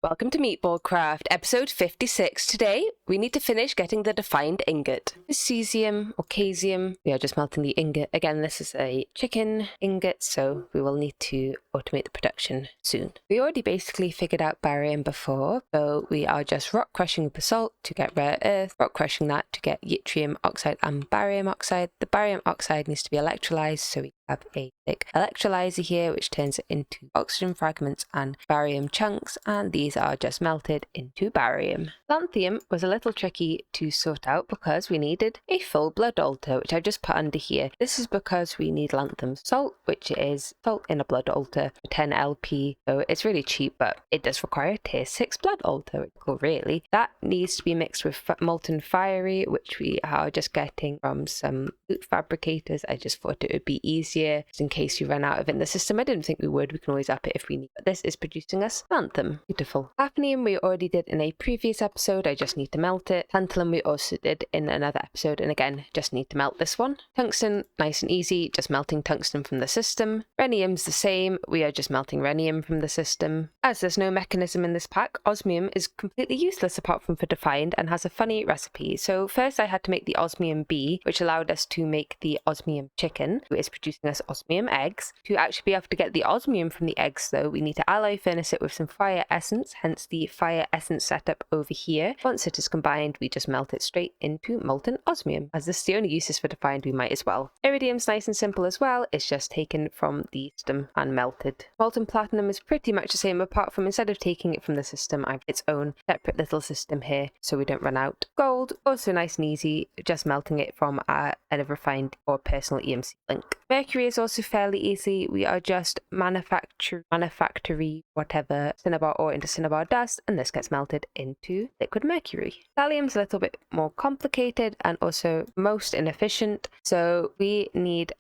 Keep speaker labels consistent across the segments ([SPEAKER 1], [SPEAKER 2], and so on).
[SPEAKER 1] Welcome to MeatballCraft, episode 56. Today, we need to finish getting the defined ingot. This cesium or casium, we are just melting the ingot. Again, this is a chicken ingot, so we will need to automate the production soon. We already basically figured out barium before, so we are just rock crushing with the salt to get rare earth, rock crushing that to get yttrium oxide and barium oxide. The barium oxide needs to be electrolyzed, so we have a thick electrolyzer here, which turns it into oxygen fragments and barium chunks, and these are just melted into barium. Lanthium was a little tricky to sort out because we needed a full blood altar, which I've just put under here. This is because we need lanthanum salt, which is salt in a blood altar for 10 LP, so it's really cheap, but it does require a tier 6 blood altar, really. That needs to be mixed with molten fiery, which we are just getting from some loot fabricators. I just thought it would be easier just in case we run out of it in the system. I didn't think we would. We can always up it if we need, but this is producing us lanthanum. Beautiful. Hafnium we already did in a previous episode. I just need to melt it. Tantalum we also did in another episode, and again, just need to melt this one. Tungsten, nice and easy, just melting tungsten from the system. Rhenium's the same. We are just melting rhenium from the system. As there's no mechanism in this pack, osmium is completely useless apart from for defined and has a funny recipe. So first I had to make the osmium B, which allowed us to make the osmium chicken, which is producing us osmium eggs. To actually be able to get the osmium from the eggs though, we need to alloy furnace it with some fire essence, hence the fire essence setup over here. Once it is combined, we just melt it straight into molten osmium. As this is the only uses for defined, we might as well. Iridium's nice and simple as well. It's just taken from the system and melted. Molten platinum is pretty much the same, apart from instead of taking it from the system, I've its own separate little system here so we don't run out. Gold, also nice and easy, just melting it from a refined or personal EMC link. Mercury is also fairly easy. We are just manufactory whatever cinnabar ore into cinnabar dust, and this gets melted into liquid mercury. Thallium's a little bit more complicated and also most inefficient, so we need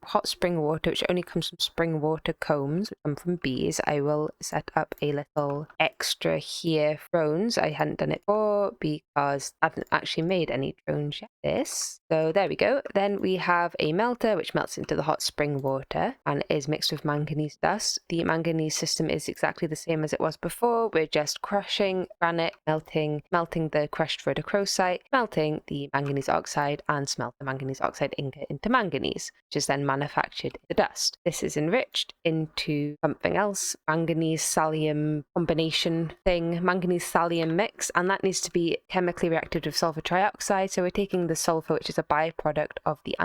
[SPEAKER 1] hot spring water, which only comes from spring water combs, which come from bees. I will set up a little extra here drones. I hadn't done it before because I haven't actually made any drones yet. So there we go. Then we have a melter which melts into the hot spring water and is mixed with manganese dust. The manganese system is exactly the same as it was before. We're just crushing granite, melting the crushed rhodochrosite, melting the manganese oxide, and smelt the manganese oxide ingot into manganese, which is then manufactured in the dust. This is enriched into something else, manganese thallium combination thing, manganese thallium mix, and that needs to be chemically reacted with sulfur trioxide. So we're taking the sulfur, which is a byproduct of the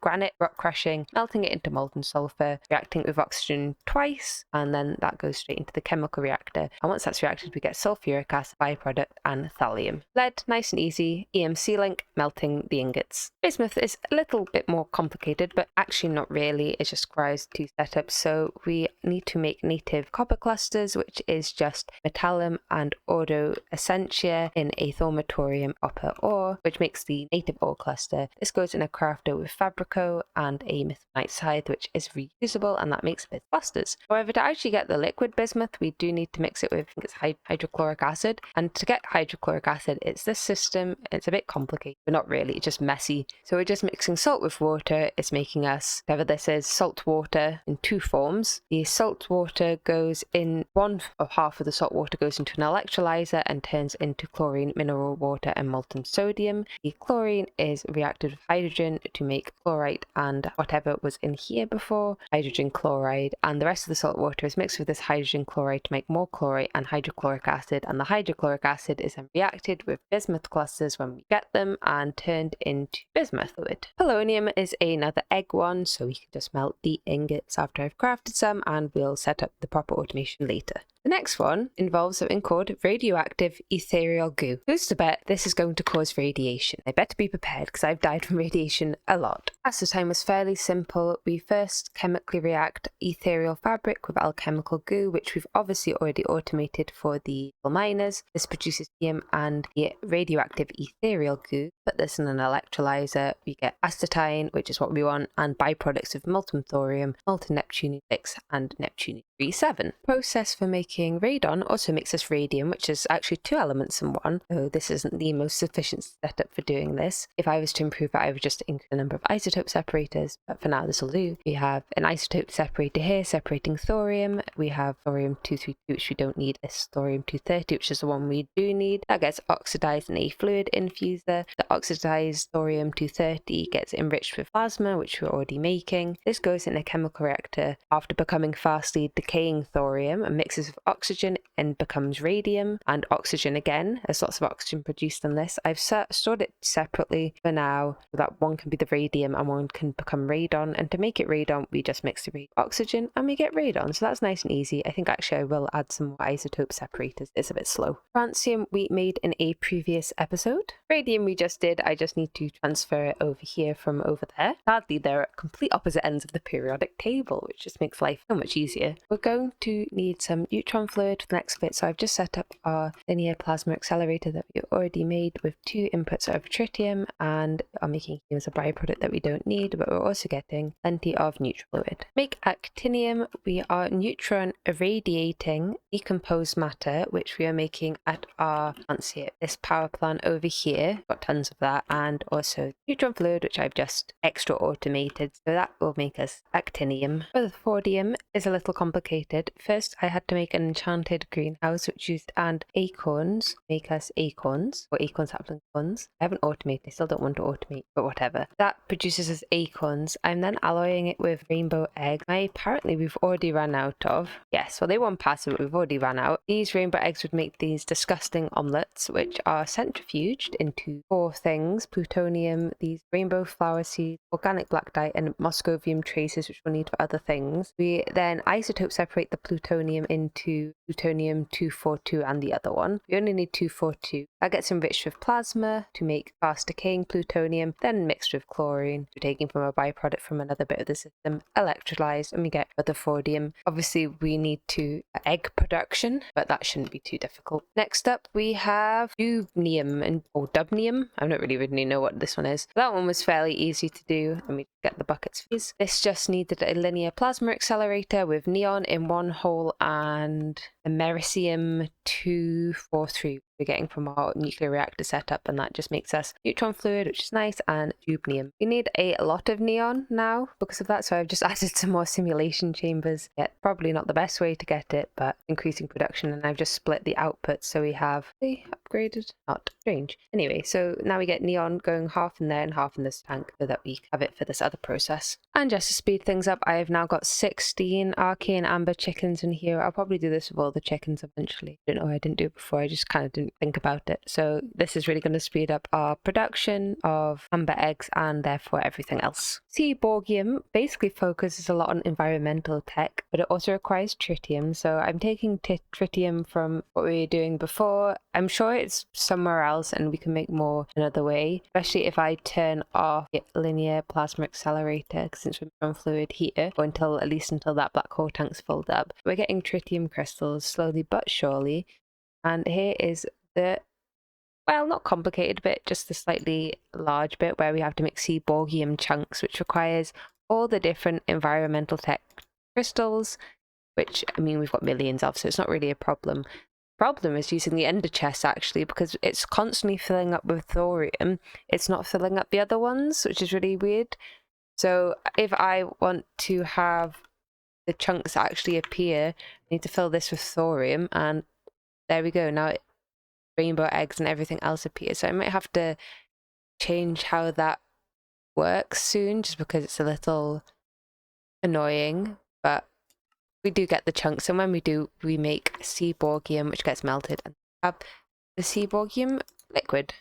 [SPEAKER 1] granite rock crushing, melting it into molten sulfur, reacting it with oxygen twice, and then that goes straight into the chemical reactor. And once that's reacted, we get sulfuric acid byproduct and thallium. Lead, nice and easy, EMC link, melting the ingots. Bismuth is a little bit more complicated, but actually not really. It just requires two setups. So we need to make native copper clusters, which is just metallum and ordo essentia in a thaumatorium copper ore, which makes the native ore cluster. This goes in a crafter with Fabrico and a mithrite scythe, which is reusable, and that makes bismuth clusters. However, to actually get the liquid bismuth, we do need to mix it with, I think it's hydrochloric acid. And to get hydrochloric acid, it's this system. It's a bit complicated, but not really. It's just messy. So we're just mixing salt with water. It's making us, whatever this is, salt water in two forms. The salt water goes in, one of half of the salt water goes into an electrolyzer and turns into chlorine, mineral water, and molten sodium. The chlorine is reacted with hydrogen to make chlorite and whatever was in here before, hydrogen chloride, and the rest of the salt water is mixed with this hydrogen chloride to make more chlorite and hydrochloric acid, and the hydrochloric acid is then reacted with bismuth clusters when we get them and turned into bismuth fluid. Polonium is another egg one, so we can just melt the ingots after I've crafted some, and we'll set up the proper automation later. The next one involves something called radioactive ethereal goo. Who's to bet this is going to cause radiation? I better be prepared because I've died from radiation a lot. Acetine was fairly simple. We first chemically react ethereal fabric with alchemical goo, which we've obviously already automated for the miners. This produces helium and the radioactive ethereal goo. Put this in an electrolyzer, we get acetine, which is what we want, and byproducts of molten thorium, molten neptunium 6, and neptunium 37. Process for making making radon also makes us radium, which is actually 2 elements in one. So this isn't the most sufficient setup for doing this. If I was to improve it, I would just increase the number of isotope separators, but for now this will do. We have an isotope separator here separating thorium. We have thorium-232, which we don't need. This thorium-230, which is the one we do need. That gets oxidized in a fluid infuser. The oxidized thorium-230 gets enriched with plasma, which we're already making. This goes in a chemical reactor after becoming fastly decaying thorium and mixes with oxygen and becomes radium and oxygen again. There's lots of oxygen produced in this. I've stored it separately for now so that one can be the radium and one can become radon. And to make it radon, we just mix the oxygen and we get radon. So that's nice and easy. I think actually I will add some more isotope separators. It's a bit slow. Francium we made in a previous episode. Radium we just did. I just need to transfer it over here from over there. Sadly, they're at complete opposite ends of the periodic table, which just makes life so much easier. We're going to need some neutron fluid for the next bit, so I've just set up our linear plasma accelerator that we already made with 2 inputs of tritium, and are making helium as a byproduct that we don't need, but we're also getting plenty of neutron fluid. Make actinium, we are neutron irradiating decomposed matter, which we are making at our plants here. This power plant over here, got tons of that, and also neutron fluid, which I've just extra automated, so that will make us actinium. For the fordium is a little complicated. First I had to make an enchanted greenhouse which used and acorns, make us acorns, or acorn sapling cones. I haven't automated, I still don't want to automate, but whatever. That produces us acorns. I'm then alloying it with rainbow eggs. Apparently we've already run out of. Yes, well they won't pass it, but we've already run out. These rainbow eggs would make these disgusting omelets, which are centrifuged into 4 things: plutonium, these rainbow flower seeds, organic black dye, and moscovium traces, which we'll need for other things. We then isotope separate the plutonium into plutonium-242 and the other one. We only need 242. That gets enriched with plasma to make fast decaying plutonium, then mixed with chlorine. We're taking from a byproduct from another bit of the system, electrolyzed, and we get rutherfordium. Obviously we need to egg production, but that shouldn't be too difficult. Next up we have dubnium or dubnium. I don't really know what this one is. That one was fairly easy to do, and we get the buckets. This just needed a linear plasma accelerator with neon in one hole and americium 243 we're getting from our nuclear reactor setup, and that just makes us neutron fluid, which is nice, and dubnium. We need a lot of neon now because of that, so I've just added some more simulation chambers. Yet probably not the best way to get it, but increasing production, and I've just split the output so we have the upgraded, not strange. Anyway, so now we get neon going half in there and half in this tank so that we have it for this other process. And just to speed things up, I have now got 16 arcane amber chickens in here. I'll probably do this with all the chickens eventually. I don't know why I didn't do it before, I just kind of didn't think about it. So this is really going to speed up our production of amber eggs and therefore everything else. Seaborgium basically focuses a lot on environmental tech, but it also requires tritium. So I'm taking tritium from what we were doing before. I'm sure it's somewhere else and we can make more another way, especially if I turn off the linear plasma accelerator, since we're on fluid here, or at least until that black hole tank's filled up. We're getting tritium crystals slowly but surely. And here is the, well, not complicated bit, just the slightly large bit where we have to make seaborgium chunks, which requires all the different environmental tech crystals, which, I mean, we've got millions of, so it's not really a problem. Problem is using the ender chest, actually, because it's constantly filling up with thorium. It's not filling up the other ones, which is really weird. So if I want to have the chunks actually appear, I need to fill this with thorium, and there we go. Now rainbow eggs and everything else appear. So I might have to change how that works soon, just because it's a little annoying, but we do get the chunks, and when we do, we make seaborgium, which gets melted, and have the seaborgium liquid.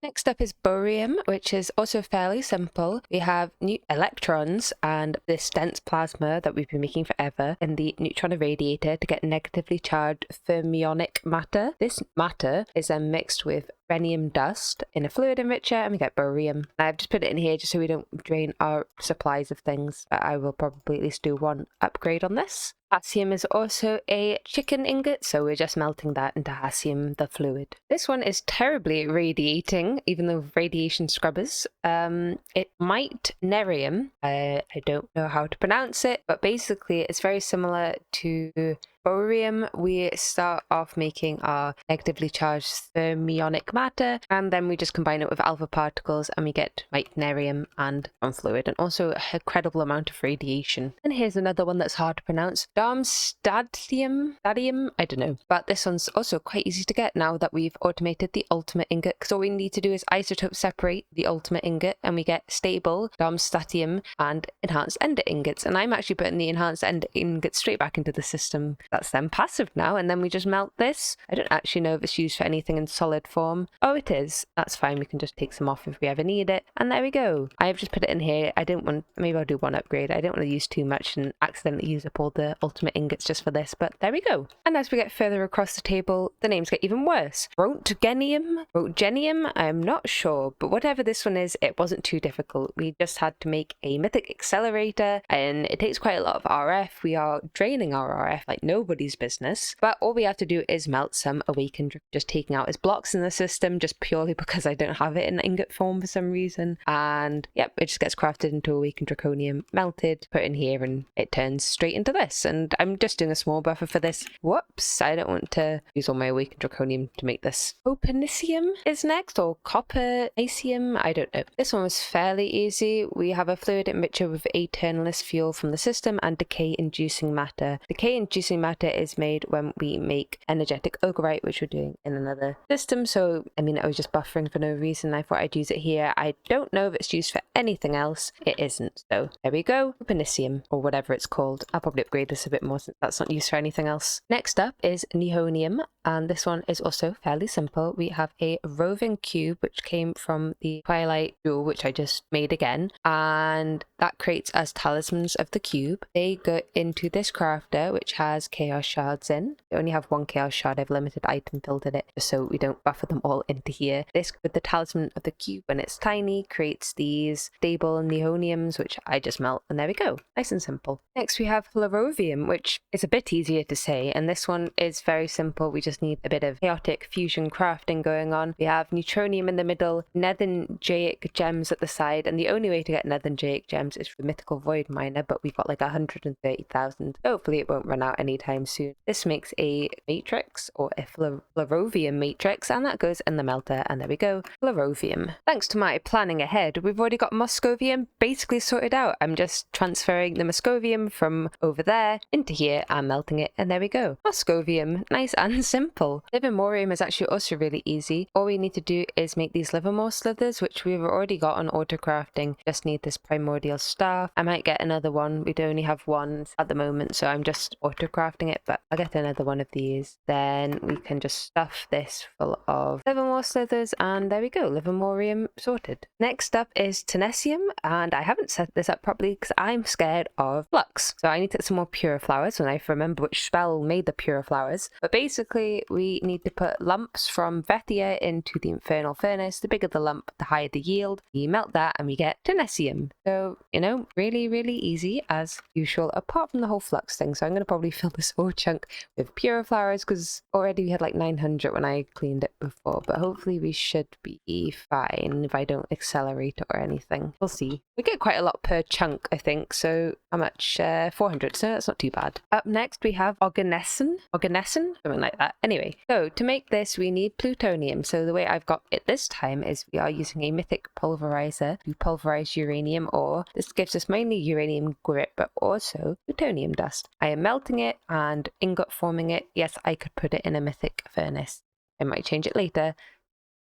[SPEAKER 1] Next up is barium, which is also fairly simple. We have new electrons and this dense plasma that we've been making forever in the neutron irradiator to get negatively charged fermionic matter. This matter is then mixed with rhenium dust in a fluid enricher, and we get barium. I've just put it in here just so we don't drain our supplies of things, but I will probably at least do one upgrade on this. Hassium is also a chicken ingot, so we're just melting that into hassium, the fluid. This one is terribly radiating, even though radiation scrubbers. It might nerium. I don't know how to pronounce it, but basically it's very similar to borium, we start off making our negatively charged fermionic matter, and then we just combine it with alpha particles and we get meitnerium and fluid, and also a incredible amount of radiation. And here's another one that's hard to pronounce, Darmstadtium, I don't know, but this one's also quite easy to get now that we've automated the ultimate ingot, because all we need to do is isotope separate the ultimate ingot and we get stable Darmstadtium and enhanced ender ingots. And I'm actually putting the enhanced ender ingots straight back into the system. That's then passive now, and then we just melt this. I don't actually know if it's used for anything in solid form. Oh, it is. That's fine, we can just take some off if we ever need it. And there we go. I've just put it in here. I didn't want, maybe I'll do one upgrade. I don't want to use too much and accidentally use up all the ultimate ingots just for this, but there we go. And as we get further across the table, the names get even worse. Rotgenium, I'm not sure, but whatever this one is, it wasn't too difficult. We just had to make a mythic accelerator, and it takes quite a lot of RF. We are draining our RF like nobody's business, but all we have to do is melt some awakened, just taking out his blocks in the system, just purely because I don't have it in ingot form for some reason. And yep, it just gets crafted into awakened draconium, melted, put in here, and it turns straight into this. And I'm just doing a small buffer for this. Whoops, I don't want to use all my awakened draconium to make this. Copernicium is next, or copernicium, I don't know. This one was fairly easy. We have a fluid enricher with eternalist fuel from the system and decay inducing matter. Decay inducing matter is made when we make energetic ogrite, which we're doing in another system. So I mean, I was just buffering for no reason. I thought I'd use it here. I don't know if it's used for anything else. It isn't. So there we go. Copernicium, or whatever it's called. I'll probably upgrade this a bit more since that's not used for anything else. Next up is nihonium, and this one is also fairly simple. We have a roving cube which came from the Twilight jewel, which I just made again, and that creates us talismans of the cube. They go into this crafter which has chaos shards in. We only have one chaos shard. I've limited item filtered it just so we don't buffer them all into here. This with the talisman of the cube, when it's tiny, creates these stable nihoniums which I just melt, and there we go. Nice and simple. Next we have fluorovium, which is a bit easier to say, and this one is very simple. We just need a bit of chaotic fusion crafting going on. We have neutronium in the middle, netherngaic gems at the side, and the only way to get netherngaic gems is through mythical void miner, but we've got like 130,000. Hopefully it won't run out anytime soon. This makes a matrix, or a fluorovium matrix, and that goes in the melter, and there we go, fluorovium. Thanks to my planning ahead, we've already got moscovium basically sorted out. I'm just transferring the moscovium from over there into here and melting it, and there we go. Moscovium, nice and simple. Livermorium is actually also really easy. All we need to do is make these livermore slithers, which we've already got on auto crafting. Just need this primordial staff. I might get another one. We only have one at the moment, so I'm just auto crafting it, but I'll get another one of these. Then we can just stuff this full of livermore slithers, and there we go, livermorium sorted. Next up is tenesium, and I haven't set this up properly because I'm scared of flux, so I need to get some more pure flowers when I remember which spell made the pure flowers. But basically we need to put lumps from Vethia into the infernal furnace. The bigger the lump, the higher the yield. We melt that and we get tenesium. So, you know, really easy as usual, apart from the whole flux thing. So I'm going to probably fill this whole chunk with pure flowers because already we had like 900 when I cleaned it before, but hopefully we should be fine if I don't accelerate it or anything. We'll see. We get quite a lot per chunk, I think. So how much? 400, so that's not too bad. Up next we have organescent, something like that. Anyway, so to make this we need plutonium. So the way I've got it this time is we are using a mythic pulverizer to pulverize uranium ore. This gives us mainly uranium grit, but also plutonium dust. I am melting it and ingot forming it. Yes, I could put it in a mythic furnace. I might change it later,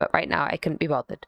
[SPEAKER 1] but right now I couldn't be bothered.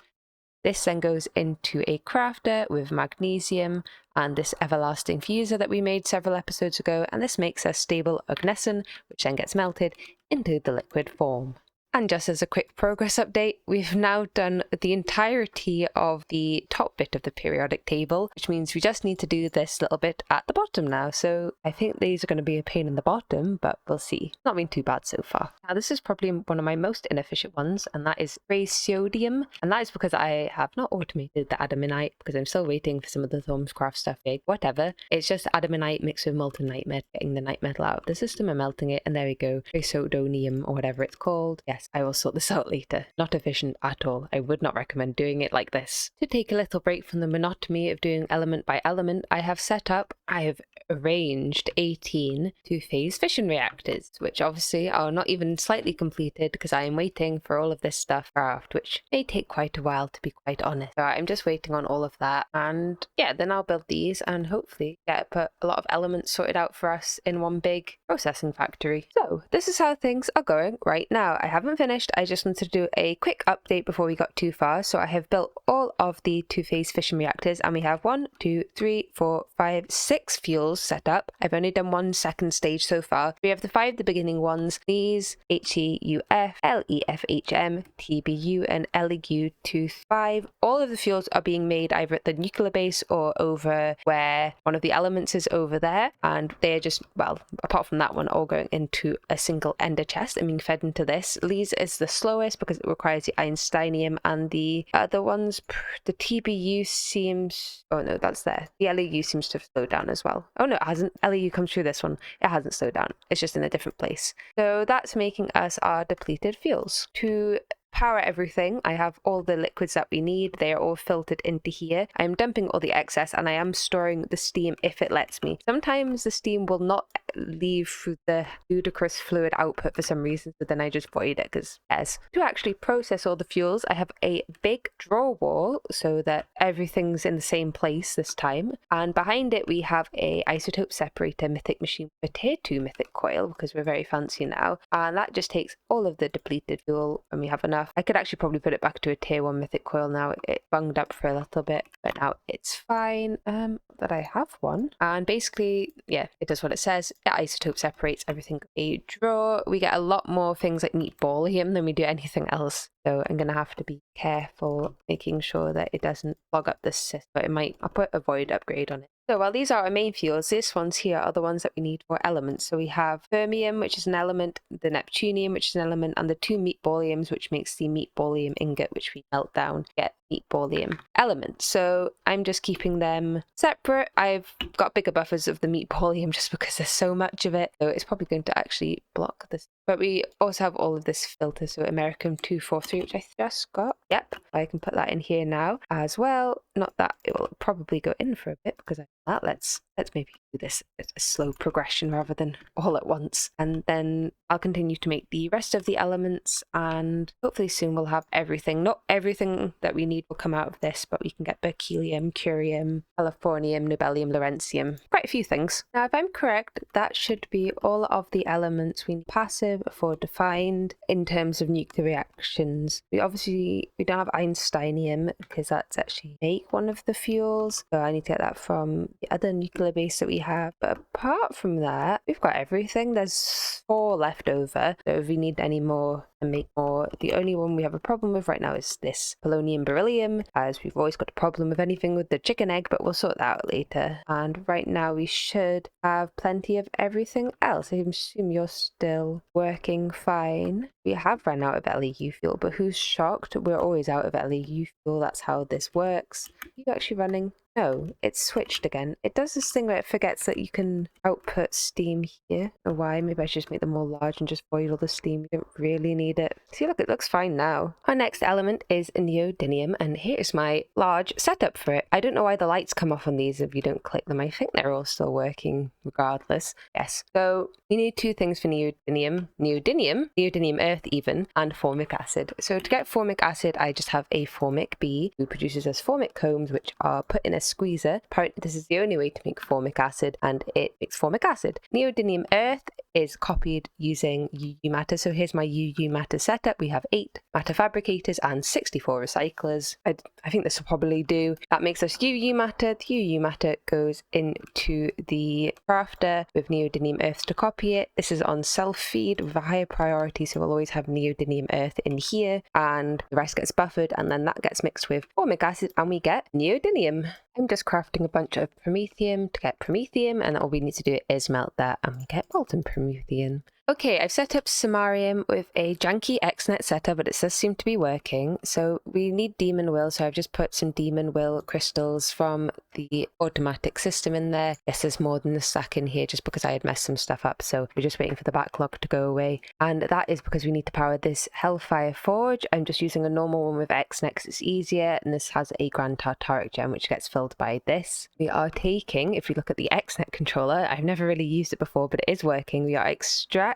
[SPEAKER 1] This then goes into a crafter with magnesium and this everlasting fuser that we made several episodes ago, and this makes a stable ognesin, which then gets melted into the liquid form. And just as a quick progress update, we've now done the entirety of the top bit of the periodic table, which means we just need to do this little bit at the bottom now. So I think these are going to be a pain in the bottom, but we'll see. Not been too bad so far. Now this is probably one of my most inefficient ones, and that is ratiodium. And that is because I have not automated the adamanite, because I'm still waiting for some of the Thormscraft stuff. Whatever. It's just adamanite mixed with molten night metal, getting the night metal out of the system and melting it, and there we go. Ratiodonium, or whatever it's called. Yes. yes, I will sort this out later. Not efficient at all. I would not recommend doing it like this. To take a little break from the monotony of doing element by element, I have arranged 18 two-phase fission reactors, which obviously are not even slightly completed because I am waiting for all of this stuff craft, which may take quite a while, to be quite honest. So I'm just waiting on all of that, and yeah, then I'll build these and hopefully put a lot of elements sorted out for us in one big processing factory. So this is how things are going right now. I haven't finished. I just wanted to do a quick update before we got too far. So I have built all of the two-phase fission reactors, and we have 1, 2, 3, 4, 5, 6 fuels set up. I've only done one second stage so far. We have the 5 the beginning ones, these HEUF, LEFHM, TBU, and LEU25. All of the fuels are being made either at the nuclear base or over where one of the elements is over there, and they are just, well, apart from that one, all going into a single ender chest and being fed into this. These is the slowest because it requires the Einsteinium, and the other ones, the TBU seems, oh no, that's there. The LEU seems to have slowed down as well. Oh no, it hasn't. LEU comes through this one. It hasn't slowed down. It's just in a different place. So that's making us our depleted fuels. To power everything, I have all the liquids that we need. They are all filtered into here. I'm dumping all the excess, and I am storing the steam if it lets me. Sometimes the steam will not leave through the ludicrous fluid output for some reason, so then I just void it because yes. To actually process all the fuels, I have a big draw wall so that everything's in the same place this time, and behind it we have a isotope separator mythic machine with a tier 2 mythic coil because we're very fancy now, and that just takes all of the depleted fuel, and we have enough. I could actually probably put it back to a tier 1 mythic coil now. It bunged up for a little bit, but now it's fine that I have one. And basically, yeah, it does what it says. It isotope separates everything. A draw. We get a lot more things like meatballium than we do anything else. So I'm going to have to be careful making sure that it doesn't clog up this system. But I'll put a void upgrade on it. So while these are our main fuels, these ones here are the ones that we need for elements. So we have fermium, which is an element, the neptunium, which is an element, and the 2 meatballiums, which makes the meatballium ingot, which we melt down to get meatballium elements. So I'm just keeping them separate. I've got bigger buffers of the meatballium just because there's so much of it. So it's probably going to actually block this. But we also have all of this filter, so American 243, which I just got. Yep, I can put that in here now as well. Not that it will probably go in for a bit because I that. Let's maybe do this as a slow progression rather than all at once. And then I'll continue to make the rest of the elements, and hopefully soon we'll have everything. Not everything that we need will come out of this, but we can get berkelium, curium, californium, nobelium, lawrencium, quite a few things. Now, if I'm correct, that should be all of the elements we need passive for defined in terms of nuclear reactions. We don't have Einsteinium because that's actually make one of the fuels, so I need to get that from the other nuclear base that we have. But apart from that, we've got everything. There's 4 left over, so if we need any more and make more, the only one we have a problem with right now is this polonium beryllium, as we've always got a problem with anything with the chicken egg, but we'll sort that out later. And right now we should have plenty of everything else. I assume you're still working fine. We have run out of LEU fuel, but who's shocked? We're always out of LEU fuel. That's how this works. Are you actually running? No, it's switched again. It does this thing where it forgets that you can output steam here. I don't know why. Maybe I should just make them more large and just void all the steam. You don't really need it. See, look, it looks fine now. Our next element is neodymium, and here's my large setup for it. I don't know why the lights come off on these if you don't click them. I think they're all still working regardless. Yes. So we need 2 things for neodymium, neodymium earth even, and formic acid. So to get formic acid, I just have a formic bee who produces us formic combs, which are put in a squeezer. Apparently this is the only way to make formic acid, and it makes formic acid. Neodymium earth is copied using UU matter. So here's my UU matter setup. We have 8 matter fabricators and 64 recyclers. I think this will probably do. That makes us UU matter. The UU matter goes into the crafter with neodymium earth to copy it. This is on self-feed with a higher priority, so we'll always have neodymium earth in here, and the rest gets buffered, and then that gets mixed with formic acid, and we get neodymium. I'm just crafting a bunch of promethium to get promethium, and all we need to do is melt that and we get molten promethium. Okay, I've set up Samarium with a janky XNet setup, but it does seem to be working. So we need Demon Will, so I've just put some Demon Will crystals from the automatic system in there. Yes, there's more than a stack in here just because I had messed some stuff up, so we're just waiting for the backlog to go away. And that is because we need to power this Hellfire Forge. I'm just using a normal one with XNet because it's easier, and this has a Grand Tartaric gem which gets filled by this. We are taking, if you look at the XNet controller, I've never really used it before, but it is working. We are extracting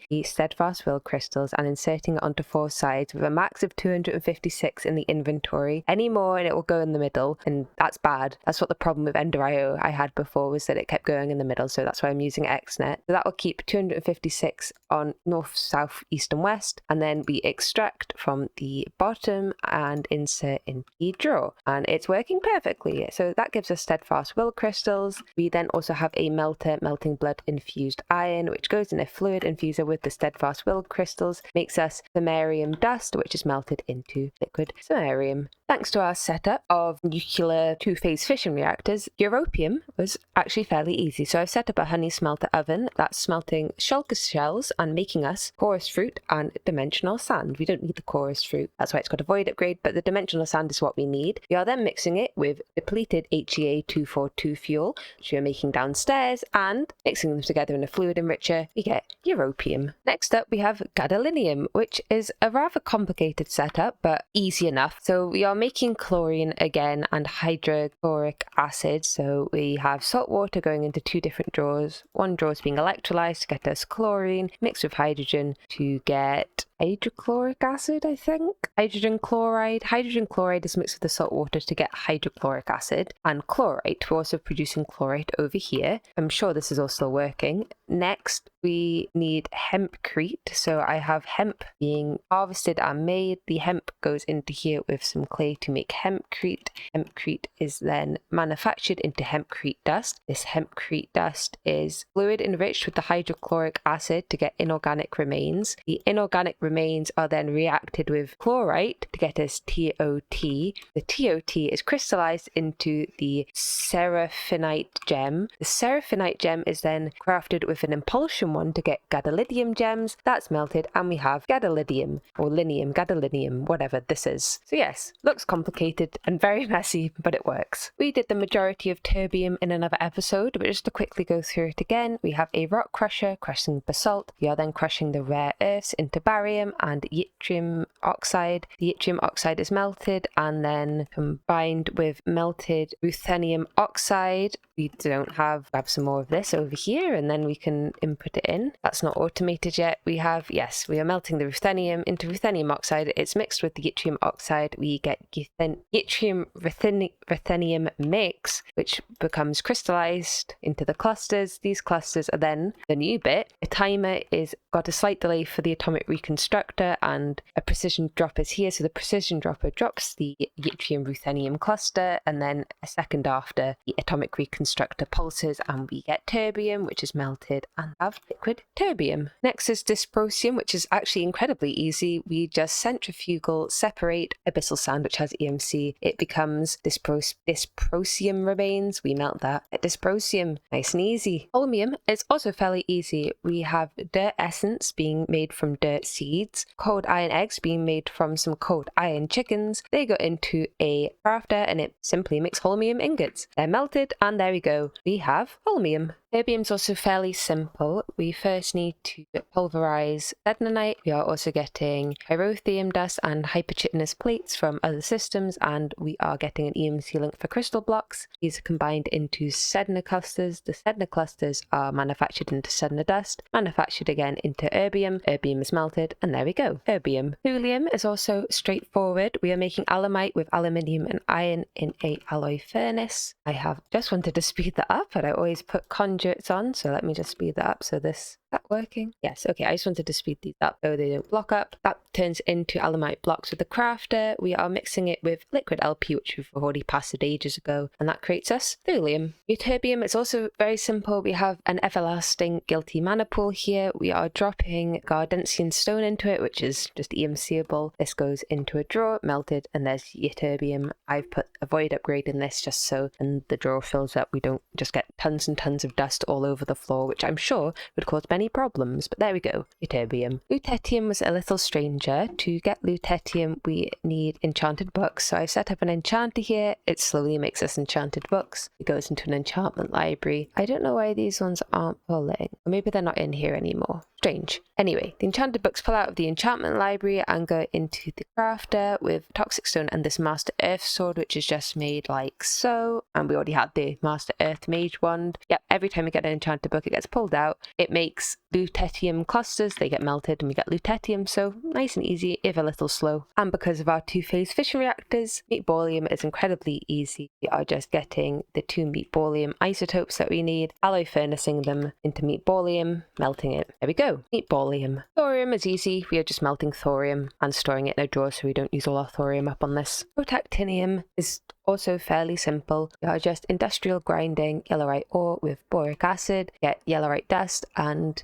[SPEAKER 1] the Steadfast Will crystals and inserting it onto 4 sides with a max of 256 in the inventory. Any more and it will go in the middle, and that's bad. That's what the problem with Ender.io I had before, was that it kept going in the middle, so that's why I'm using XNet. So that will keep 256 on north, south, east and west, and then we extract from the bottom and insert in the drawer, and it's working perfectly. So that gives us Steadfast Will crystals. We then also have a melter, melting blood infused iron, which goes in a fluid infuser with the Steadfast Will crystals, makes us samarium dust, which is melted into liquid samarium. Thanks to our setup of nuclear 2-phase fission reactors, europium was actually fairly easy. So I've set up a honey smelter oven that's smelting shulker shells and making us chorus fruit and dimensional sand. We don't need the chorus fruit, that's why it's got a void upgrade, but the dimensional sand is what we need. We are then mixing it with depleted HEA242 fuel, which we are making downstairs, and mixing them together in a fluid enricher, we get europium. Next up we have gadolinium, which is a rather complicated setup but easy enough. So we are making chlorine again and hydrochloric acid. So we have salt water going into 2 different drawers. One drawer is being electrolyzed to get us chlorine mixed with hydrogen to get hydrochloric acid, I think. Hydrogen chloride. Hydrogen chloride is mixed with the salt water to get hydrochloric acid. And chlorite, we're also producing chlorite over here. I'm sure this is all still working. Next, we need hempcrete. So I have hemp being harvested and made. The hemp goes into here with some clay to make hempcrete. Hempcrete is then manufactured into hempcrete dust. This hempcrete dust is fluid enriched with the hydrochloric acid to get inorganic remains. The inorganic remains are then reacted with chlorite to get us TOT. The TOT is crystallized into the seraphinite gem. The seraphinite gem is then crafted with an impulsion one to get gadolinium gems. That's melted and we have gadolinium, or linium, gadolinium, whatever this is. So yes, looks complicated and very messy, but it works. We did the majority of terbium in another episode, but just to quickly go through it again, we have a rock crusher crushing basalt. We are then crushing the rare earths into barium and yttrium oxide. The yttrium oxide is melted and then combined with melted ruthenium oxide. We don't have, grab some more of this over here and then we can input it in. That's not automated yet. We have, yes, we are melting the ruthenium into ruthenium oxide. It's mixed with the yttrium oxide. We get yttrium ruthenium mix, which becomes crystallized into the clusters. These clusters are then the new bit. A timer is got a slight delay for the atomic reconstructor and a precision dropper is here. So the precision dropper drops the yttrium ruthenium cluster and then a second after the atomic reconstructor pulses and we get terbium, which is melted and have liquid terbium. Next is dysprosium, which is actually incredibly easy. We just centrifugal separate abyssal sand, which has EMC. It becomes dysprosium remains. We melt that at dysprosium. Nice and easy. Holmium is also fairly easy. We have dirt essence being made from dirt seeds, cold iron eggs being made from some cold iron chickens. They go into a crafter and it simply makes holmium ingots. They're melted and there we go. We have holmium. Terbium's also fairly simple. We first need to pulverize sednanite. We are also getting pyrotheum dust and hyperchitinous plates from other systems, and we are getting an EMC link for crystal blocks. These are combined into sedna clusters. The sedna clusters are manufactured into sedna dust, manufactured again into erbium. Erbium is melted, and there we go, erbium. Thulium is also straightforward. We are making alumite with aluminium and iron in a alloy furnace. I have just wanted to speed that up, but I always put conduits on, so let me just speed that up. So this, that working? Yes, okay, I just wanted to speed these up so they don't block up. That turns into alumite blocks with the crafter. We are mixing it with liquid LP, which we've already passed ages ago, and that creates us thulium. Ytterbium is also very simple. We have an everlasting guilty mana pool here. We are dropping Gardensian stone into it, which is just EMCable. This goes into a drawer, melted, and there's ytterbium. I've put a void upgrade in this just so and the drawer fills up. We don't just get tons and tons of dust all over the floor, which I'm sure would cause many any problems, but there we go. Ytterbium. Lutetium was a little stranger. To get lutetium, we need enchanted books. So I set up an enchanter here. It slowly makes us enchanted books. It goes into an enchantment library. I don't know why these ones aren't pulling. Or maybe they're not in here anymore. Strange. Anyway, the enchanted books pull out of the enchantment library and go into the crafter with toxic stone and this master earth sword, which is just made like so. And we already had the master earth mage wand. Yep, every time we get an enchanted book, it gets pulled out. It makes lutetium clusters. They get melted and we get lutetium. So nice and easy, if a little slow. And because of our two-phase fission reactors, meatballium is incredibly easy. We are just getting the 2 meatballium isotopes that we need, alloy furnacing them into meatballium, melting it. There we go. Meatballium. Thorium is easy. We are just melting thorium and storing it in a drawer so we don't use all our thorium up on this. Protactinium is also fairly simple. We are just industrial grinding yellowite ore with boric acid, get yellowite dust and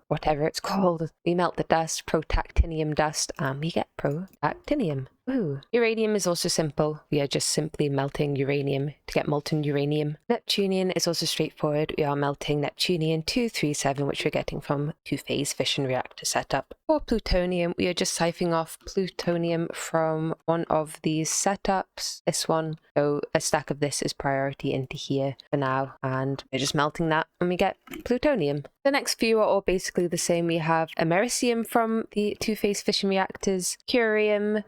[SPEAKER 1] whatever it's called. We melt the dust, protactinium dust, and we get protactinium. Ooh. Uranium is also simple. We are just simply melting uranium to get molten uranium. Neptunium is also straightforward. We are melting Neptunium 237, which we're getting from two-phase fission reactor setup. For plutonium, we are just siphoning off plutonium from one of these setups. This one. So a stack of this is priority into here for now, and we're just melting that and we get plutonium. The next few are all basically the same. We have americium from the two-phase fission reactors, curium,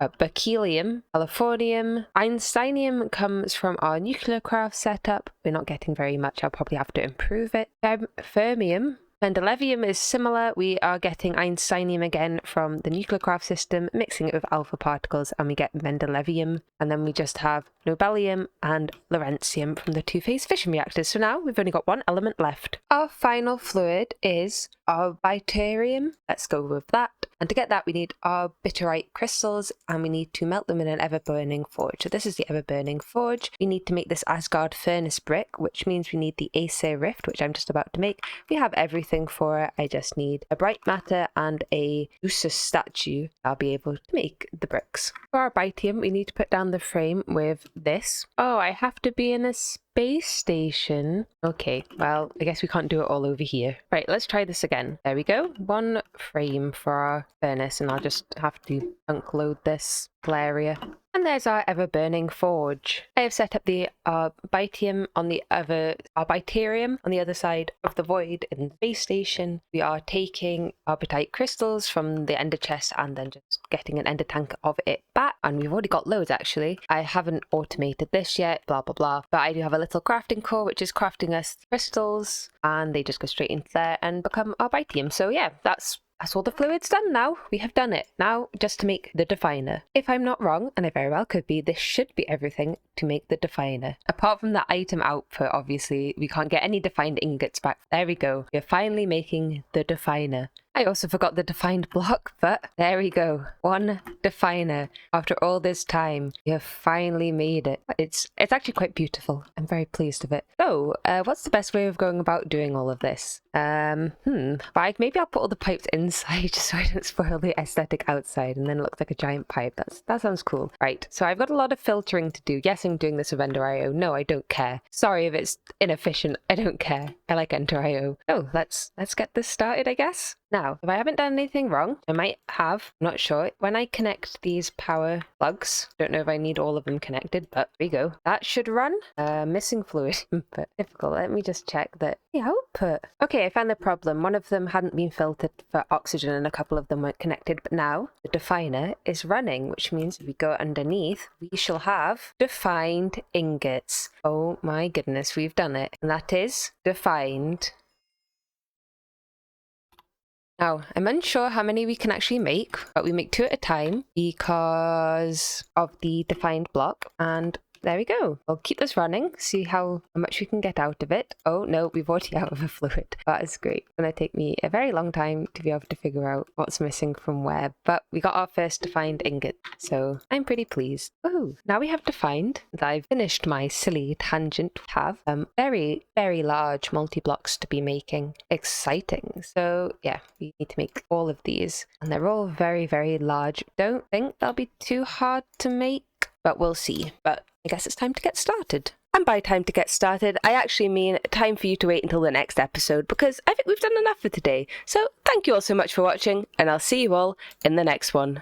[SPEAKER 1] berkelium, californium, einsteinium comes from our MeatballCraft setup. We're not getting very much. I'll probably have to improve it. Fermium. Mendelevium is similar. We are getting einsteinium again from the MeatballCraft system, mixing it with alpha particles, and we get Mendelevium. And then we just have nobelium and lawrencium from the two-phase fission reactors. So now we've only got one element left. Our final fluid is our bitarium. Let's go with that. And to get that, we need our bitterite crystals, and we need to melt them in an ever-burning forge. So this is the ever-burning forge. We need to make this Asgard furnace brick, which means we need the Aesir rift, which I'm just about to make. We have everything for it. I just need a bright matter and a Zeus statue. I'll be able to make the bricks. For our bitium, we need to put down the frame with this. Oh, I have to be in a space station. Okay, well, I guess we can't do it all over here. Right, let's try this again. There we go. One frame for our furnace, and I'll just have to unload this area. And there's our ever-burning forge. I have set up the bitarium on the other side of the void in the space station. We are taking our bitite crystals from the ender chest and then just getting an ender tank of it back. And we've already got loads actually. I haven't automated this yet, blah blah blah. But I do have a little crafting core which is crafting us crystals, and they just go straight into there and become our bitarium. So yeah, that's all the fluid's done now. We have done it. Now, just to make the definer. If I'm not wrong, and I very well could be, this should be everything to make the definer. Apart from the item output, obviously, we can't get any defined ingots back. There we go. We're finally making the definer. I also forgot the defined block, but there we go. One definer. After all this time, we have finally made it. It's actually quite beautiful. I'm very pleased with it. So, what's the best way of going about doing all of this? Maybe I'll put all the pipes inside just so I don't spoil the aesthetic outside, and then it looks like a giant pipe. That sounds cool. Right, so I've got a lot of filtering to do. Yes, I'm doing this with Ender.io. No, I don't care. Sorry if it's inefficient. I don't care. I like Ender.io. Oh, let's get this started, I guess. Now, if I haven't done anything wrong, I might have, I'm not sure. When I connect these power plugs, don't know if I need all of them connected, but there we go. That should run. Missing fluid input. Difficult. Let me just check that the output. Okay, I found the problem. One of them hadn't been filtered for oxygen and a couple of them weren't connected, but now the definer is running, which means if we go underneath, we shall have defined ingots. Oh my goodness, we've done it. And that is defined. Now, I'm unsure how many we can actually make, but we make 2 at a time because of the defined block, and there we go. I'll keep this running, see how much we can get out of it. Oh no, we've already out of a fluid. That is great. It's going to take me a very long time to be able to figure out what's missing from where, but we got our first defined ingot, so I'm pretty pleased. Oh, now we have defined that I've finished my silly tangent. We have very, very large multi-blocks to be making. Exciting. So yeah, we need to make all of these, and they're all very, very large. Don't think they'll be too hard to make, but we'll see. But I guess it's time to get started. And by time to get started, I actually mean time for you to wait until the next episode, because I think we've done enough for today. So thank you all so much for watching, and I'll see you all in the next one.